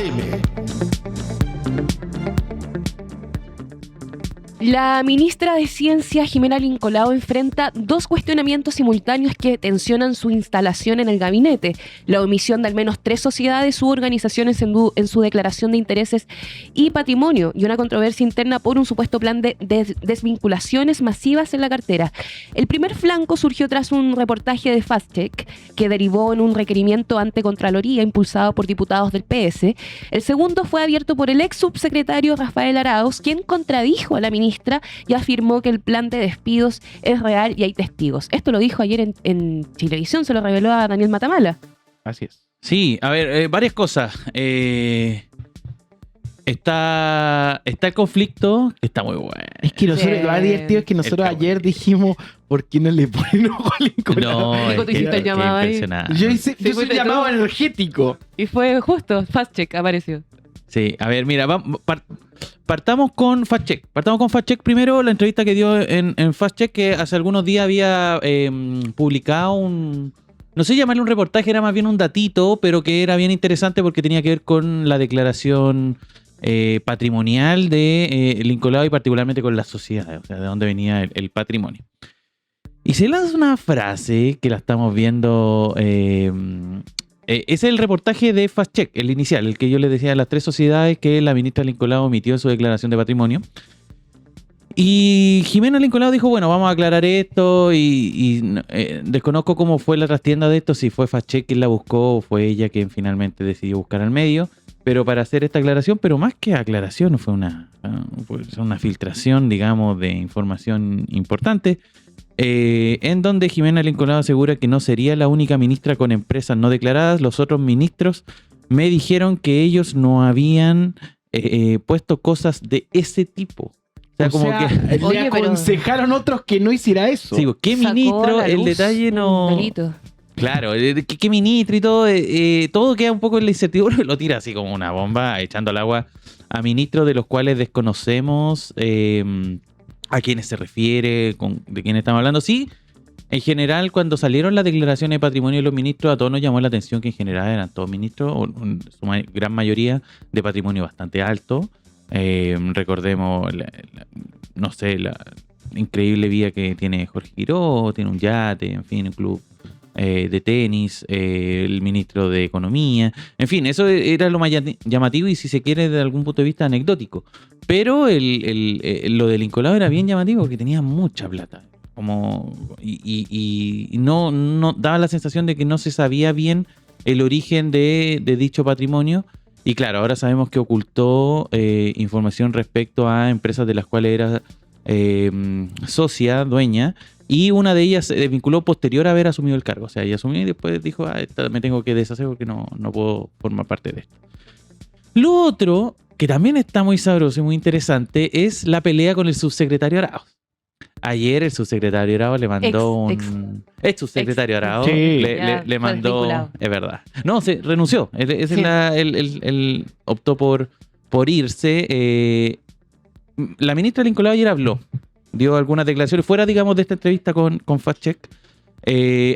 AM. La ministra de Ciencia, Jimena Lincolao, enfrenta dos cuestionamientos simultáneos que tensionan su instalación en el gabinete: la omisión de al menos 3 sociedades u organizaciones en su declaración de intereses y patrimonio, y una controversia interna por un supuesto plan de desvinculaciones masivas en la cartera. El primer flanco surgió tras un reportaje de FactCheck que derivó en un requerimiento ante Contraloría impulsado por diputados del PS. El segundo fue abierto por el ex subsecretario Rafael Arauz, quien contradijo a la ministra y afirmó que el plan de despidos es real y hay testigos. Esto lo dijo ayer en Chilevisión, se lo reveló a Daniel Matamala. Así es. Sí, a ver, varias cosas. Está el conflicto, que está muy bueno. Es que nosotros, Sí. lo más divertido es que nosotros Está ayer bueno. dijimos, ¿por qué no le ponen ojo a Lincolao? No, Nico, tú hiciste el que llamado ahí. impresionante. Yo Sí, soy fuiste llamado tú. energético. Y fue justo, FactCheck apareció. Sí, a ver, mira, partamos con FactCheck. Partamos con FactCheck primero, la entrevista que dio en FactCheck, que hace algunos días había publicado un... No sé llamarle un reportaje, era más bien un datito, pero que era bien interesante porque tenía que ver con la declaración patrimonial de Lincolao y particularmente con las sociedades, o sea, de dónde venía el patrimonio. Y se lanza una frase que la estamos viendo... es el reportaje de FactCheck, el inicial, el que yo les decía de las 3 sociedades que la ministra Lincolao omitió en su declaración de patrimonio. Y Jimena Lincolao dijo, bueno, vamos a aclarar esto y desconozco cómo fue la trastienda de esto, si fue FactCheck quien la buscó o fue ella quien finalmente decidió buscar al medio, pero para hacer esta aclaración, pero más que aclaración, fue una filtración, digamos, de información importante, en donde Jimena Lincolao asegura que no sería la única ministra con empresas no declaradas. Los otros ministros me dijeron que ellos no habían puesto cosas de ese tipo. O sea, le Oye, pero- aconsejaron otros que no hiciera eso. Sí, ¿qué Sacó ministro? a la El luz detalle un no... delito. Claro, ¿qué ministro y todo? Todo queda un poco en la incertidumbre, lo tira así como una bomba, echando al agua a ministros de los cuales desconocemos a quiénes se refiere, de quién estamos hablando. Sí, en general, cuando salieron las declaraciones de patrimonio de los ministros, a todos nos llamó la atención que en general eran todos ministros, o su gran mayoría de patrimonio bastante alto. Recordemos, no sé, la increíble vida que tiene Jorge Giró, tiene un yate, en fin, un club de tenis, el ministro de Economía, en fin, eso era lo más llamativo y si se quiere de algún punto de vista anecdótico. Pero lo de Lincolao era bien llamativo porque tenía mucha plata. Y no daba la sensación de que no se sabía bien el origen de dicho patrimonio. Y claro, ahora sabemos que ocultó información respecto a empresas de las cuales era socia, dueña, y una de ellas se desvinculó posterior a haber asumido el cargo. O sea, ella asumió y después dijo, me tengo que deshacer porque no puedo formar parte de esto. Lo otro, que también está muy sabroso y muy interesante, es la pelea con el subsecretario Arauz. Ayer el subsecretario Arauz le mandó ex subsecretario Arauz Sí. Ya, le fue mandó, desvinculado. es verdad. No, se renunció. Sí. Él optó por irse. La ministra Lincolao ayer habló, dio algunas declaraciones fuera, digamos, de esta entrevista con FactCheck.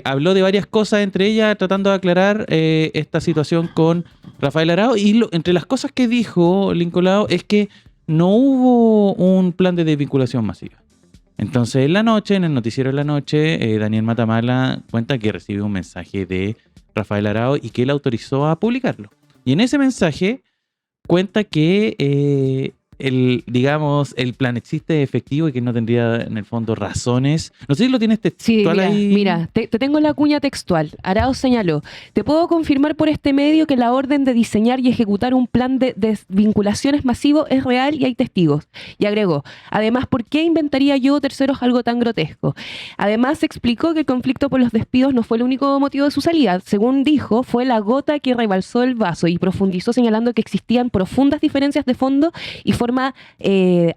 Habló de varias cosas, entre ellas tratando de aclarar esta situación con Rafael Arauz. Y entre las cosas que dijo Lincolao es que no hubo un plan de desvinculación masiva. Entonces, en la noche, en el noticiero de la noche, Daniel Matamala cuenta que recibió un mensaje de Rafael Arauz y que él autorizó a publicarlo. Y en ese mensaje cuenta que el plan existe efectivo y que no tendría en el fondo razones. No sé si lo tienes Sí, textual ahí. mira, te tengo la cuña textual. Arauz señaló: te puedo confirmar por este medio que la orden de diseñar y ejecutar un plan de desvinculaciones masivo es real y hay testigos. Y agregó: además, ¿por qué inventaría yo terceros algo tan grotesco? Además, explicó que el conflicto por los despidos no fue el único motivo de su salida. Según dijo, fue la gota que rebalsó el vaso, y profundizó señalando que existían profundas diferencias de fondo y forma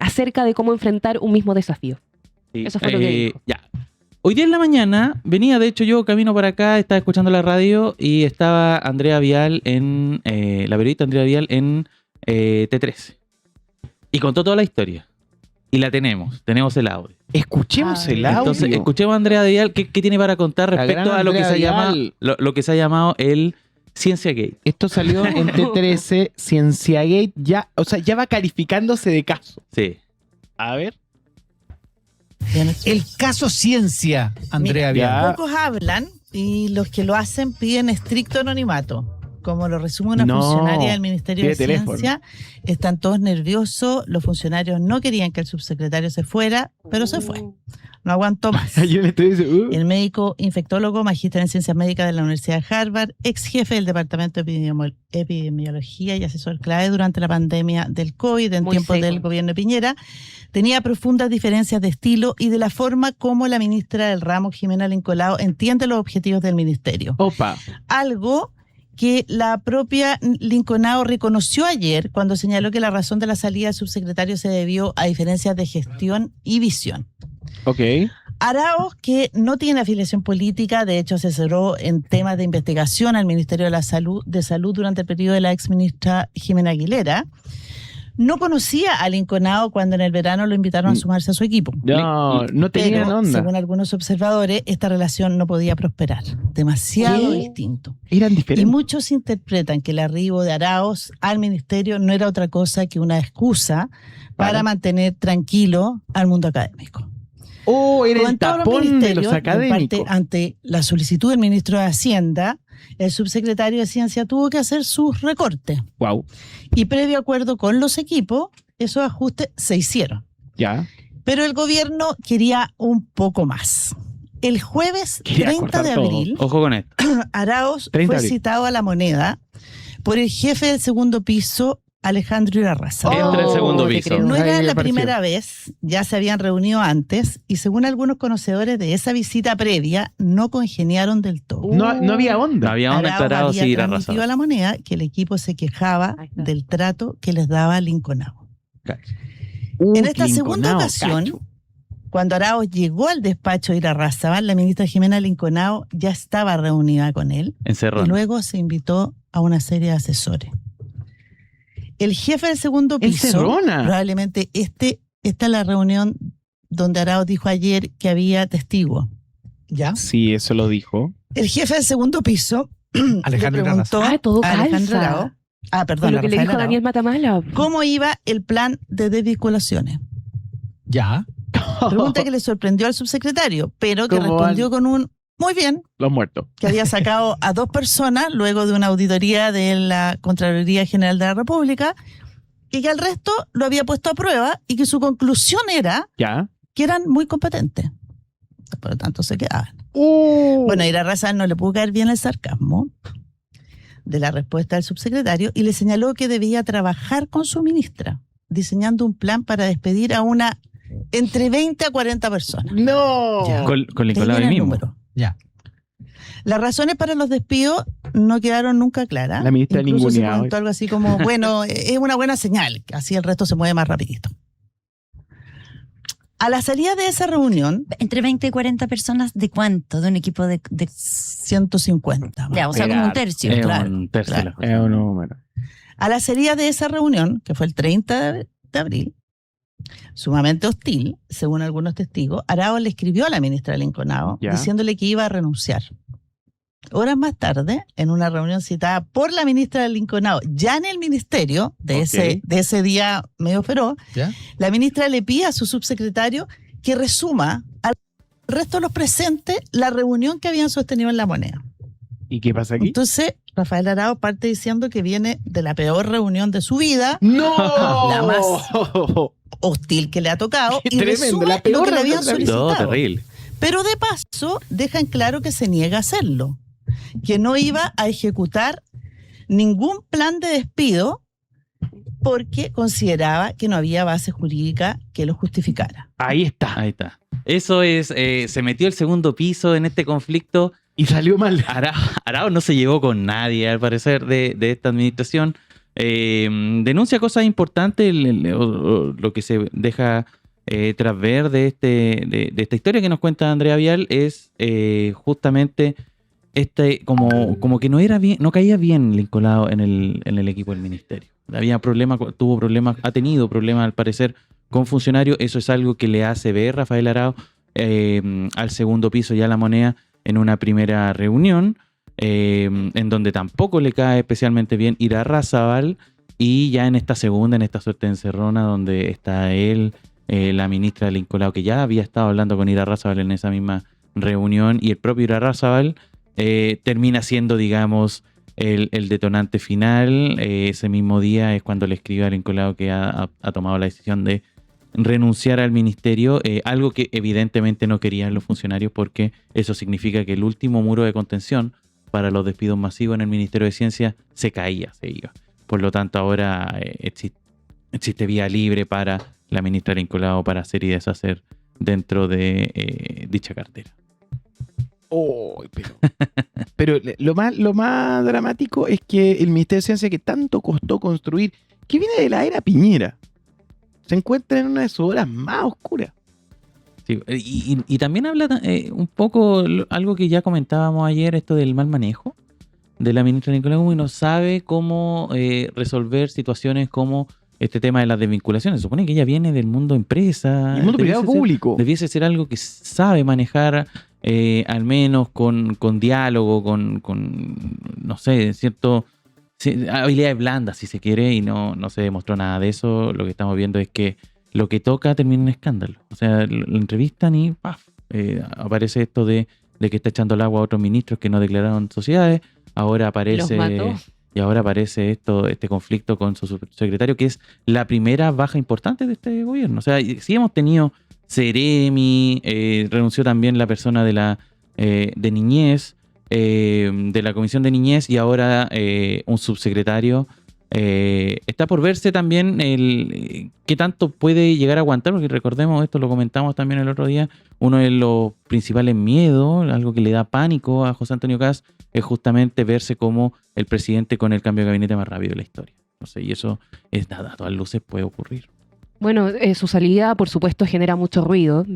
acerca de cómo enfrentar un mismo desafío. Sí, Eso fue lo que dijo. Ya. Hoy día en la mañana, venía de hecho yo camino para acá, estaba escuchando la radio y estaba Andrea Vial la periodista Andrea Vial en T13. Y contó toda la historia. Y la tenemos el audio. Escuchemos el audio. Entonces, escuchemos a Andrea Vial qué tiene para contar La respecto gran a lo que Andrea se llama Vial. lo que se ha llamado el CienciaGate. Esto salió en T13, CienciaGate, ya, o sea, ya va calificándose de caso. Sí. A ver. El caso Ciencia, Andrea Mira, Vial. ya. Pocos hablan y los que lo hacen piden estricto anonimato. Como lo resume una No, funcionaria del Ministerio de pide teléfono. Ciencia, están todos nerviosos, los funcionarios no querían que el subsecretario se fuera, pero se fue. No aguantó más. Ayer le estoy diciendo, El médico infectólogo, magíster en ciencias médicas de la Universidad de Harvard, ex jefe del Departamento de Epidemiología y asesor clave durante la pandemia del COVID en Muy tiempos seco. del gobierno de Piñera, tenía profundas diferencias de estilo y de la forma como la ministra del ramo, Jimena Lincolao, entiende los objetivos del ministerio. opa. Algo que la propia Lincolao reconoció ayer cuando señaló que la razón de la salida del subsecretario se debió a diferencias de gestión y visión. Ok. Arauz, que no tiene afiliación política, de hecho asesoró en temas de investigación al Ministerio de Salud durante el periodo de la exministra Jimena Aguilera, no conocía a Lincolao cuando en el verano lo invitaron a sumarse a su equipo. No tenían Pero, onda. según algunos observadores, esta relación no podía prosperar. Demasiado ¿Qué? distinto. Eran Y diferentes. muchos interpretan que el arribo de Arauz al ministerio no era otra cosa que una excusa para mantener tranquilo al mundo académico. Oh, era Como el en todos los tapón de ministerios, los en académicos. parte, ante la solicitud del ministro de Hacienda, el subsecretario de Ciencia tuvo que hacer sus recortes. Wow. Y previo acuerdo con los equipos, esos ajustes se hicieron. Ya. Pero el gobierno quería un poco más. El jueves Quería 30 cortar de todo. abril, Ojo con esto. Arauz 30 de fue abril. citado a La Moneda por el jefe del segundo piso, Alejandro Irarrázaval. Entra el segundo te piso. creo. No era Ahí la apareció. primera vez, ya se habían reunido antes y según algunos conocedores de esa visita previa, no congeniaron del todo. No había onda. No había un Arauz entrado había sí transmitido a La Moneda que el equipo se quejaba Ahí está. del trato que les daba Lincolao. En En esta segunda ocasión, cuando Arauz llegó al despacho de Irarrázaval, la ministra Jimena Lincolao ya estaba reunida con él y Encerrón. luego se invitó a una serie de asesores. El jefe del segundo piso, Encerrona. probablemente esta es la reunión donde Arauz dijo ayer que había testigos. ¿Ya? Sí, eso lo dijo. El jefe del segundo piso Alejandro le preguntó Ah, todo a Alejandro calza. Arauz, perdón, Con lo a que le Rafael dijo Arauz, Daniel Matamala. ¿cómo iba el plan de desvinculaciones? Ya. Pregunta que le sorprendió al subsecretario, pero que ¿Cómo respondió con un muy bien, Los muertos. que había sacado a 2 personas luego de una auditoría de la Contraloría General de la República y que al resto lo había puesto a prueba y que su conclusión era Ya. que eran muy competentes. Por lo tanto, se quedaban. Bueno, a Irarrázaval no le pudo caer bien el sarcasmo de la respuesta del subsecretario y le señaló que debía trabajar con su ministra, diseñando un plan para despedir a una entre 20 a 40 personas. No. Ya. Con De ahí Lincolao viene ahí el mismo. número. Ya. Las razones para los despidos no quedaron nunca claras. La ministra Incluso se ninguneado. comentó algo así como, bueno, es una buena señal, así el resto se mueve más rapidito. A la salida de esa reunión, Entre 20 y 40 personas, ¿de cuánto? ¿De un equipo de 150. ya, o sea, como un tercio? Es claro, un tercio de la claro. Es un número. A la salida de esa reunión, que fue el 30 de abril, sumamente hostil, según algunos testigos, Arauz le escribió a la ministra Lincolao Ya. diciéndole que iba a renunciar. Horas más tarde, en una reunión citada por la ministra Lincolao, ya en el ministerio de, Ok. de ese día medio feroz, ¿Ya? la ministra le pide a su subsecretario que resuma al resto de los presentes la reunión que habían sostenido en La Moneda. ¿Y qué pasa aquí? Entonces, Rafael Arauz parte diciendo que viene de la peor reunión de su vida, ¡No! La más hostil que le ha tocado, y Tremendo, resume la peor lo que le habían reunión de la vida. No, solicitado. terrible. Pero de paso, dejan claro que se niega a hacerlo, que no iba a ejecutar ningún plan de despido porque consideraba que no había base jurídica que lo justificara. Ahí está. Ahí está. Eso es, se metió el segundo piso en este conflicto. Y salió mal. Arauz no se llevó con nadie, al parecer, de esta administración. Denuncia cosas importantes, lo que se deja tras ver de esta historia que nos cuenta Andrea Vial es justamente como que no era bien, no caía bien Lincolao en el equipo del ministerio. Había problemas, ha tenido problemas al parecer con funcionarios. Eso es algo que le hace ver Rafael Arauz al segundo piso ya La Moneda en una primera reunión. en donde tampoco le cae especialmente bien Irarrázaval, y ya en esta suerte de encerrona donde está él, la ministra del Incolao, que ya había estado hablando con Irarrázaval en esa misma reunión, y el propio Irarrázaval termina siendo, digamos, el detonante final. Ese mismo día es cuando le escribe al Incolao que ha tomado la decisión de renunciar al ministerio, algo que evidentemente no querían los funcionarios, porque eso significa que el último muro de contención para los despidos masivos en el Ministerio de Ciencia se iba. Por lo tanto, ahora existe vía libre para la ministra del Incolao para hacer y deshacer dentro de dicha cartera. Oh, pero lo más dramático es que el Ministerio de Ciencia, que tanto costó construir, que viene de la era Piñera, se encuentra en una de sus horas más oscuras. Sí, y también habla un poco algo que ya comentábamos ayer, esto del mal manejo de la ministra Nicolás, y no sabe cómo resolver situaciones como este tema de las desvinculaciones. Se supone que ella viene del mundo empresa. El mundo privado público. Debiese ser algo que sabe manejar, al menos con diálogo, con no sé, habilidades blandas, si se quiere, y no se demostró nada de eso. Lo que estamos viendo es que lo que toca termina en escándalo. O sea, lo entrevistan y ¡paf! Aparece esto de que está echando el agua a otros ministros que no declararon sociedades. Ahora aparece... Los mató. Y ahora aparece este conflicto con su subsecretario, que es la primera baja importante de este gobierno. O sea, sí hemos tenido Seremi, renunció también la persona de niñez, de la Comisión de Niñez, y ahora un subsecretario. Está por verse también qué tanto puede llegar a aguantar, porque recordemos, esto lo comentamos también el otro día, uno de los principales miedos, algo que le da pánico a José Antonio Kast, es justamente verse como el presidente con el cambio de gabinete más rápido de la historia. No sé, y eso es nada, a todas luces puede ocurrir. Bueno, su salida, por supuesto, genera mucho ruido,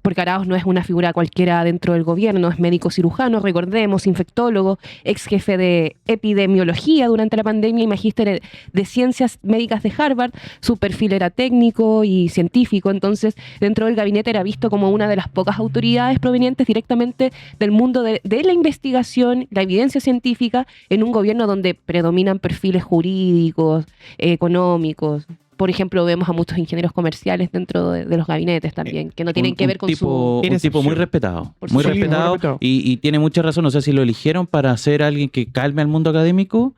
porque Arauz no es una figura cualquiera dentro del gobierno, es médico cirujano, recordemos, infectólogo, ex jefe de epidemiología durante la pandemia y magíster de ciencias médicas de Harvard. Su perfil era técnico y científico, entonces dentro del gabinete era visto como una de las pocas autoridades provenientes directamente del mundo de la investigación, la evidencia científica, en un gobierno donde predominan perfiles jurídicos, económicos. Por ejemplo, vemos a muchos ingenieros comerciales dentro de los gabinetes también, que no tienen que ver con un tipo muy respetado. Por Muy supuesto. respetado. Y tiene mucha razón. O sea, si lo eligieron para ser alguien que calme al mundo académico,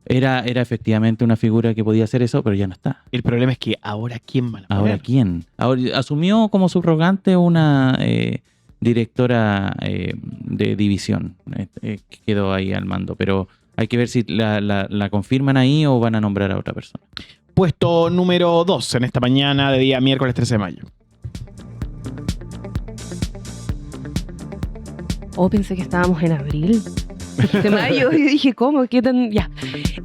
era efectivamente una figura que podía hacer eso, pero ya no está. El problema es que ahora ¿quién va a poner? ¿Ahora quién? Ahora, asumió como subrogante una directora de división. Que quedó ahí al mando. Pero hay que ver si la confirman ahí o van a nombrar a otra persona. Puesto número 2 en esta mañana de día miércoles 13 de mayo. Oh, pensé que estábamos en abril. De mayo, y dije, ¿cómo? ¿Qué tan...? Ya.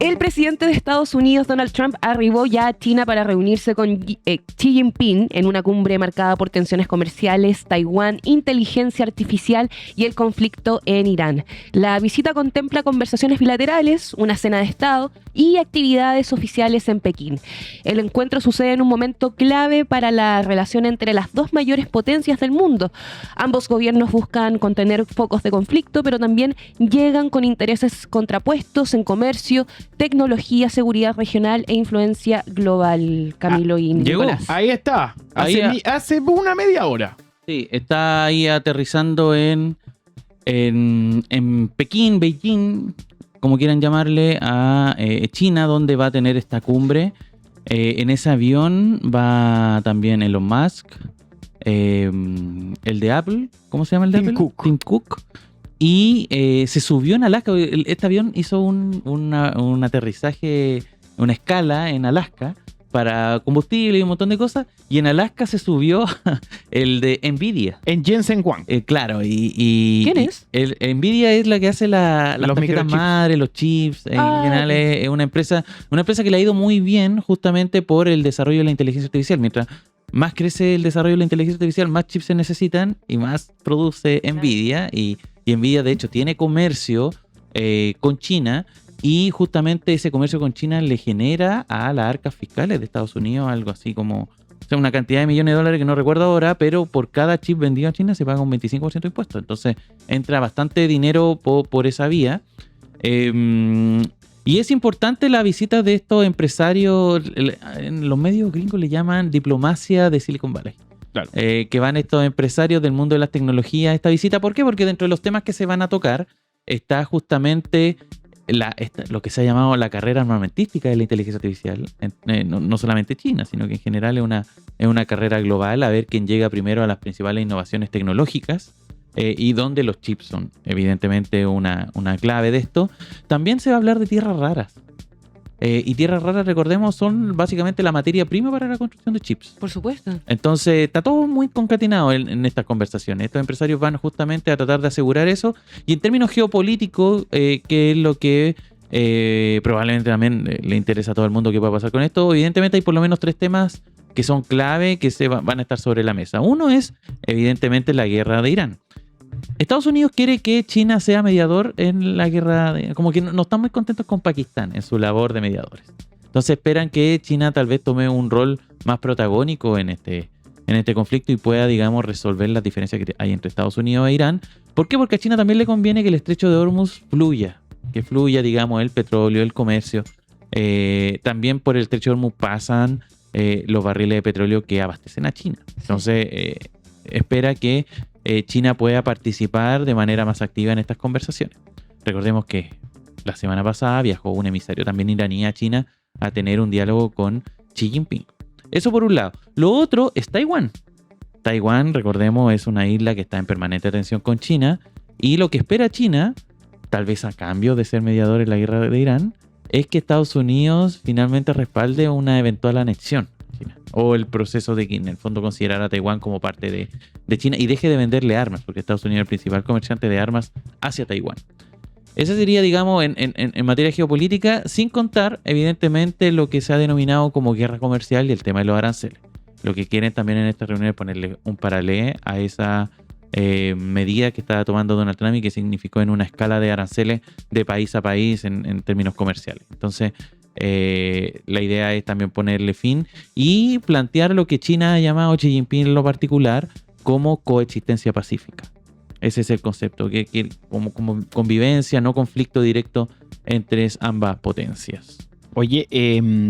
El presidente de Estados Unidos, Donald Trump, arribó ya a China para reunirse con Xi Jinping en una cumbre marcada por tensiones comerciales, Taiwán, inteligencia artificial y el conflicto en Irán. La visita contempla conversaciones bilaterales, una cena de Estado y actividades oficiales en Pekín. El encuentro sucede en un momento clave para la relación entre las dos mayores potencias del mundo. Ambos gobiernos buscan contener focos de conflicto, pero también llegan con intereses contrapuestos en comercio, tecnología, seguridad regional e influencia global. Camilo y llegó. Nicolás. Ahí está. Hace una media hora. Sí, está ahí aterrizando en Pekín, Beijing, como quieran llamarle, a China, donde va a tener esta cumbre. En ese avión va también Elon Musk, el de Apple, ¿cómo se llama el de Apple? Tim Cook. Y se subió en Alaska. Este avión hizo un aterrizaje, una escala en Alaska para combustible y un montón de cosas. Y en Alaska se subió el de Nvidia. En Jensen Huang. Claro. Y ¿Quién es? Nvidia es la que hace las tarjetas microchips. madre, los chips. En general ok. es una empresa que le ha ido muy bien justamente por el desarrollo de la inteligencia artificial. Mientras más crece el desarrollo de la inteligencia artificial, más chips se necesitan y más produce Nvidia. Y Nvidia, de hecho, tiene comercio con China, y justamente ese comercio con China le genera a las arcas fiscales de Estados Unidos algo así como O sea, una cantidad de millones de dólares que no recuerdo ahora, pero por cada chip vendido a China se paga un 25% de impuesto. Entonces entra bastante dinero por esa vía. Y es importante la visita de estos empresarios, en los medios gringos le llaman diplomacia de Silicon Valley. Claro. Que van estos empresarios del mundo de las tecnologías a esta visita. ¿Por qué? Porque dentro de los temas que se van a tocar está justamente lo que se ha llamado la carrera armamentística de la inteligencia artificial. No solamente China, sino que en general es una carrera global a ver quién llega primero a las principales innovaciones tecnológicas. Y donde los chips son evidentemente una clave de esto. También se va a hablar de tierras raras. Y tierras raras, recordemos, son básicamente la materia prima para la construcción de chips. Por supuesto. Entonces está todo muy concatenado en estas conversaciones. Estos empresarios van justamente a tratar de asegurar eso. Y en términos geopolíticos, que es lo que probablemente también le interesa a todo el mundo que pueda pasar con esto, evidentemente hay por lo menos 3 temas que son clave, que van a estar sobre la mesa. Uno es, evidentemente, la guerra de Irán. Estados Unidos quiere que China sea mediador en la guerra, como que no están muy contentos con Pakistán en su labor de mediadores. Entonces esperan que China tal vez tome un rol más protagónico en este conflicto y pueda, digamos, resolver las diferencias que hay entre Estados Unidos e Irán. ¿Por qué? Porque a China también le conviene que el estrecho de Hormuz fluya, digamos, el petróleo, el comercio. También por el estrecho de Hormuz pasan los barriles de petróleo que abastecen a China. Entonces espera que China pueda participar de manera más activa en estas conversaciones. Recordemos que la semana pasada viajó un emisario también iraní a China a tener un diálogo con Xi Jinping. Eso por un lado. Lo otro es Taiwán. Taiwán, recordemos, es una isla que está en permanente tensión con China y lo que espera China, tal vez a cambio de ser mediador en la guerra de Irán, es que Estados Unidos finalmente respalde una eventual anexión a China, o el proceso de que en el fondo considerara a Taiwán como parte de China y deje de venderle armas, porque Estados Unidos es el principal comerciante de armas hacia Taiwán. Ese sería, digamos, en materia geopolítica, sin contar, evidentemente, lo que se ha denominado como guerra comercial y el tema de los aranceles. Lo que quieren también en esta reunión es ponerle un paralelo a esa medida que estaba tomando Donald Trump y que significó en una escala de aranceles de país a país en términos comerciales. Entonces, la idea es también ponerle fin y plantear lo que China ha llamado, Xi Jinping en lo particular, como coexistencia pacífica. Ese es el concepto, que como convivencia, no conflicto directo entre ambas potencias. Oye,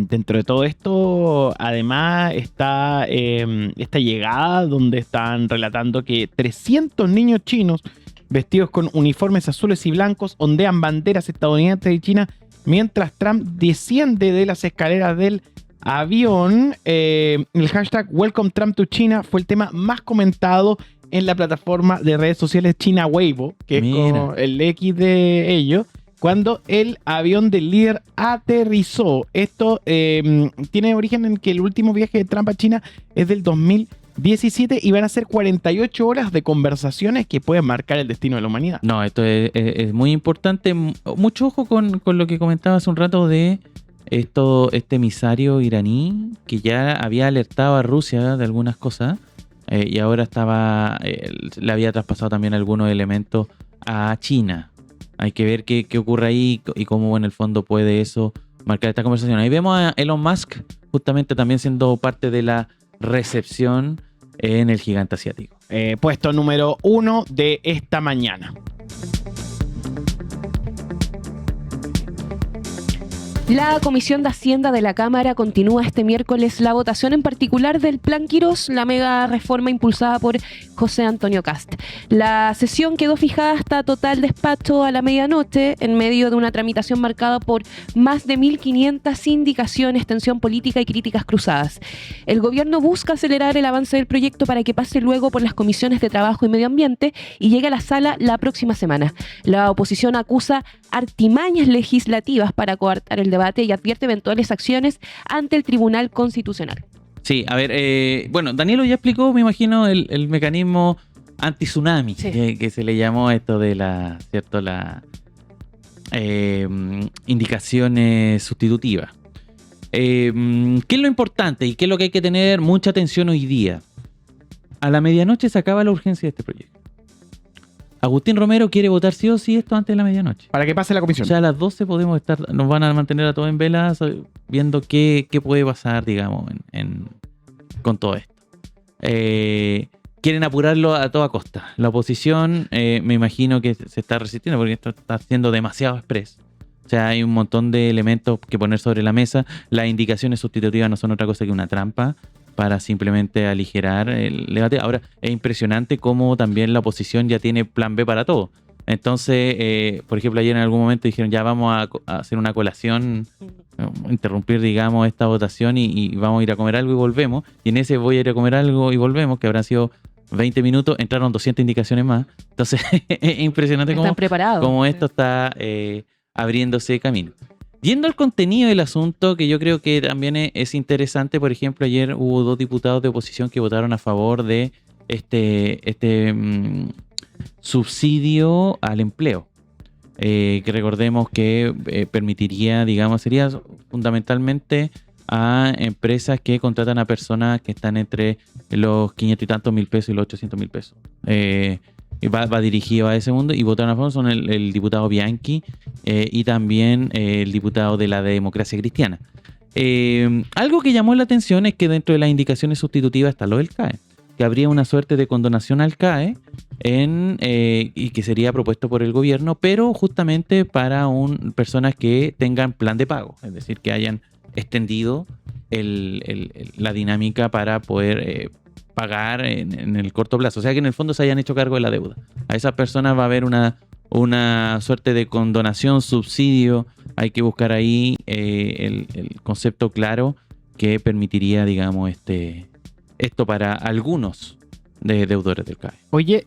dentro de todo esto, además está esta llegada donde están relatando que 300 niños chinos vestidos con uniformes azules y blancos ondean banderas estadounidenses y China mientras Trump desciende de las escaleras del avión. El hashtag Welcome Trump to China fue el tema más comentado en la plataforma de redes sociales China Weibo, que es como el X de ellos, cuando el avión del líder aterrizó. Esto tiene origen en que el último viaje de Trump a China es del 2017 y van a ser 48 horas de conversaciones que pueden marcar el destino de la humanidad. No, esto es muy importante. Mucho ojo con lo que comentaba hace un rato de este emisario iraní que ya había alertado a Rusia de algunas cosas y ahora le había traspasado también algunos elementos a China. Hay que ver qué ocurre ahí y cómo en el fondo puede eso marcar esta conversación. Ahí vemos a Elon Musk justamente también siendo parte de la recepción en el gigante asiático. Puesto número 1 de esta mañana. La Comisión de Hacienda de la Cámara continúa este miércoles la votación en particular del Plan Quirós, la mega reforma impulsada por José Antonio Kast. La sesión quedó fijada hasta total despacho a la medianoche en medio de una tramitación marcada por más de 1.500 indicaciones, tensión política y críticas cruzadas. El gobierno busca acelerar el avance del proyecto para que pase luego por las comisiones de Trabajo y Medio Ambiente y llegue a la sala la próxima semana. La oposición acusa artimañas legislativas para coartar el debate y advierte eventuales acciones ante el Tribunal Constitucional. Sí, a ver, bueno, Danielo ya explicó, me imagino, el mecanismo anti-tsunami, sí, que se le llamó esto de las indicaciones sustitutivas. ¿Qué es lo importante y qué es lo que hay que tener mucha atención hoy día? A la medianoche se acaba la urgencia de este proyecto. Agustín Romero quiere votar sí o sí esto antes de la medianoche. Para que pase la comisión. Ya a las 12 nos van a mantener a todos en vela viendo qué puede pasar, digamos, con todo esto. Quieren apurarlo a toda costa. La oposición me imagino que se está resistiendo porque esto está siendo demasiado express. O sea, hay un montón de elementos que poner sobre la mesa. Las indicaciones sustitutivas no son otra cosa que una trampa para simplemente aligerar el debate. Ahora, es impresionante cómo también la oposición ya tiene plan B para todo. Entonces, por ejemplo, ayer en algún momento dijeron ya vamos a hacer una colación, interrumpir, digamos, esta votación y vamos a ir a comer algo y volvemos. Y en ese voy a ir a comer algo y volvemos, que habrán sido 20 minutos, entraron 200 indicaciones más. Entonces, es impresionante Están preparados. cómo esto está abriéndose camino. Yendo al contenido del asunto, que yo creo que también es interesante, por ejemplo, ayer hubo 2 diputados de oposición que votaron a favor de este subsidio al empleo, que recordemos que permitiría, digamos, sería fundamentalmente a empresas que contratan a personas que están entre los 500 y tantos mil pesos y los 800 mil pesos. Va dirigido a ese mundo y votaron a favor son el diputado Bianchi y también el diputado de la Democracia Cristiana. Algo que llamó la atención es que dentro de las indicaciones sustitutivas está lo del CAE, que habría una suerte de condonación al CAE y que sería propuesto por el gobierno, pero justamente para personas que tengan plan de pago, es decir, que hayan extendido la dinámica para poder pagar en el corto plazo. O sea, que en el fondo se hayan hecho cargo de la deuda. A esas personas va a haber una suerte de condonación, subsidio. Hay que buscar ahí el concepto claro que permitiría, digamos, esto para algunos de deudores del CAE. Oye,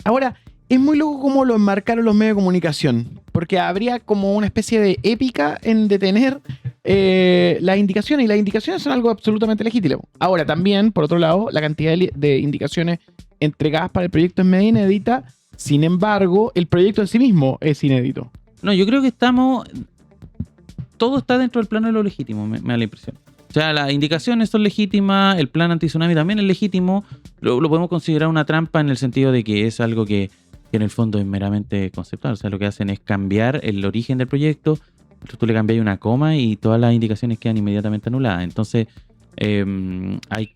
ahora, es muy loco cómo lo enmarcaron los medios de comunicación, porque habría como una especie de épica en detener las indicaciones, y las indicaciones son algo absolutamente legítimo. Ahora, también, por otro lado, la cantidad de indicaciones entregadas para el proyecto es medio inédita, sin embargo, el proyecto en sí mismo es inédito. No, yo creo que todo está dentro del plano de lo legítimo, me da la impresión. O sea, las indicaciones son legítimas, el plan anti-tsunami también es legítimo, lo podemos considerar una trampa en el sentido de que es algo que en el fondo es meramente conceptual. O sea, lo que hacen es cambiar el origen del proyecto, tú le cambias una coma y todas las indicaciones quedan inmediatamente anuladas. Entonces, hay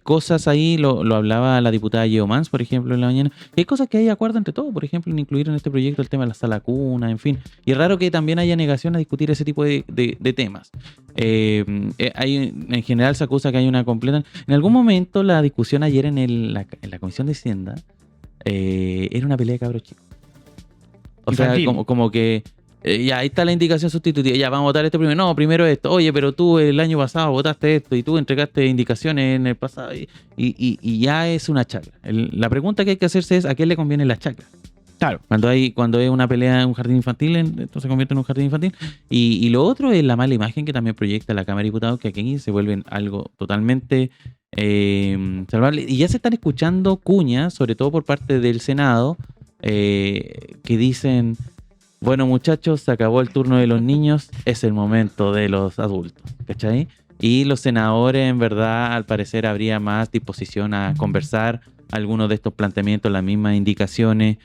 cosas ahí, lo hablaba la diputada Yeomans, por ejemplo, en la mañana, hay cosas que hay acuerdo entre todos, por ejemplo, en incluir en este proyecto el tema de la sala cuna, en fin, y es raro que también haya negación a discutir ese tipo de temas. En general se acusa que hay una completa... En algún momento la discusión ayer en la Comisión de Hacienda era una pelea de cabros chicos. O sea, como que ya ahí está la indicación sustitutiva, ya vamos a votar esto primero, no, primero esto, oye, pero tú el año pasado votaste esto y tú entregaste indicaciones en el pasado y ya es una chacra. La pregunta que hay que hacerse es ¿a quién le conviene la chacra? Claro. Cuando es una pelea en un jardín infantil, entonces se convierte en un jardín infantil. Y lo otro es la mala imagen que también proyecta la Cámara de Diputados, que aquí se vuelven algo totalmente salvable. Y ya se están escuchando cuñas, sobre todo por parte del Senado, que dicen, bueno muchachos, se acabó el turno de los niños, es el momento de los adultos, ¿cachai? Y los senadores, en verdad, al parecer habría más disposición a conversar algunos de estos planteamientos, las mismas indicaciones,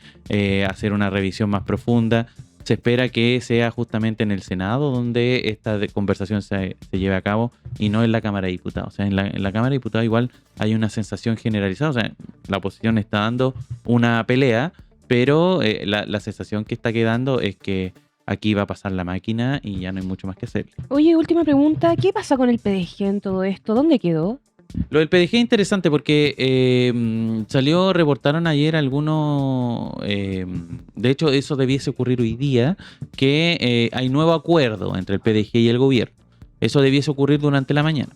hacer una revisión más profunda. Se espera que sea justamente en el Senado donde esta conversación se lleve a cabo y no en la Cámara de Diputados. O sea, en la Cámara de Diputados igual hay una sensación generalizada. O sea, la oposición está dando una pelea, pero la sensación que está quedando es que aquí va a pasar la máquina y ya no hay mucho más que hacer. Oye, última pregunta, ¿qué pasa con el PDG en todo esto? ¿Dónde quedó? Lo del PDG es interesante porque reportaron ayer algunos, de hecho eso debiese ocurrir hoy día, que hay nuevo acuerdo entre el PDG y el gobierno. Eso debiese ocurrir durante la mañana.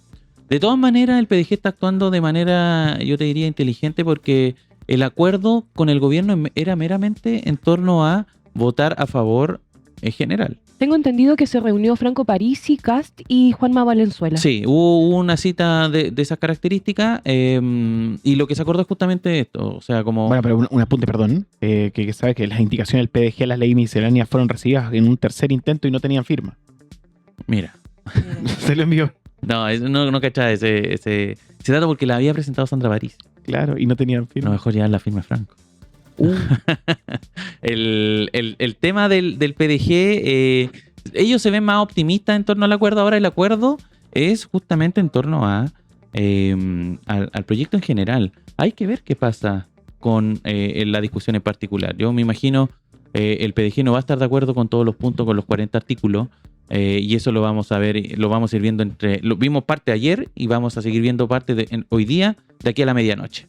De todas maneras, el PDG está actuando de manera, yo te diría, inteligente, porque el acuerdo con el gobierno era meramente en torno a votar a favor en general. Tengo entendido que se reunió Franco Parisi, Cast y Juanma Valenzuela. Sí, hubo una cita de esas características y lo que se acordó es justamente esto. O sea, como... Bueno, pero un apunte, perdón, que sabes que las indicaciones del PDG a las leyes misceláneas fueron recibidas en un tercer intento y no tenían firma. Mira. Se lo envió. No cachaba ese dato porque la había presentado Sandra Parisi. Claro, y no tenían firma. No, mejor ya la firma de Franco. El tema del PDG, ellos se ven más optimistas en torno al acuerdo. Ahora el acuerdo es justamente en torno al proyecto en general. Hay que ver qué pasa con la discusión en particular. Yo me imagino el PDG no va a estar de acuerdo con todos los puntos, con los 40 artículos, y eso lo vamos a ver, lo vamos a ir viendo lo vimos parte ayer y vamos a seguir viendo parte hoy día, de aquí a la medianoche.